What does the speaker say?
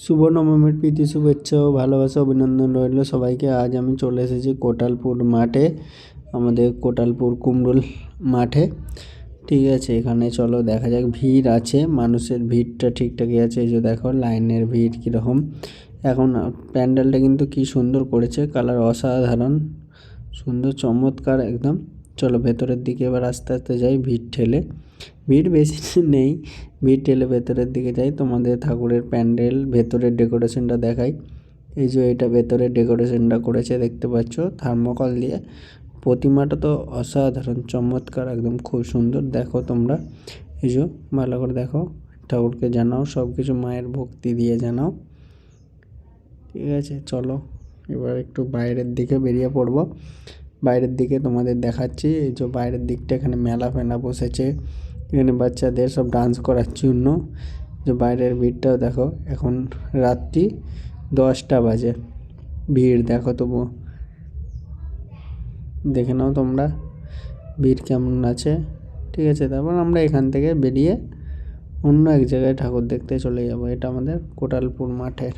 শুভ নবমীর প্রীতি শুভেচ্ছা ও ভালোবাসা অভিনন্দন রইল সবাইকে। আজ আমি চলে এসেছি কোটালপুর মাঠে, আমাদের কোটালপুর কুমরুল মাঠে। ঠিক আছে, এখানে চলো দেখা যাক। ভিড় আছে, মানুষের ভিড়টা ঠিকঠাকই আছে। এই যে দেখো লাইনের ভিড় কীরকম। এখন প্যান্ডেলটা কিন্তু কি সুন্দর করেছে, কালার অসাধারণ সুন্দর চমৎকার একদম। চলো ভেতরের দিকে এবার আস্তে আস্তে যাই, ভিড় ঠেলে। ভিড় বেশি নেই, ভিড় ঠেলে ভেতরের দিকে যাই। তোমাদের ঠাকুরের প্যান্ডেল ভেতরের ডেকোরেশনটা দেখাই। এই যে এটা ভেতরের ডেকোরেশনটা করেছে দেখতে পাচ্ছ থার্মোকল দিয়ে। প্রতিমাটা তো অসাধারণ চমৎকার একদম, খুব সুন্দর। দেখো তোমরা, এই যে ভালো করে দেখো, ঠাকুরকে জানাও সব কিছু মায়ের ভক্তি দিয়ে জানাও। ঠিক আছে, চলো এবার একটু বাইরের দিকে বেরিয়ে পড়বো। বাইরের দিকে তোমাদের দেখাচ্ছি। এই যে বাইরের দিকটা, এখানে মেলা ফেলা বসেছে, এখানে বাচ্চাদের সব ডান্স করার জন্য। যে বাইরের ভিড়টাও দেখো, এখন রাত্রি 10টা বাজে, ভিড় দেখো তবু, দেখে নাও তোমরা ভিড় কেমন আছে। ঠিক আছে, তারপর আমরা এখান থেকে বেরিয়ে অন্য এক জায়গায় ঠাকুর দেখতে চলে যাব। এটা আমাদের কোটালপুর মাঠের।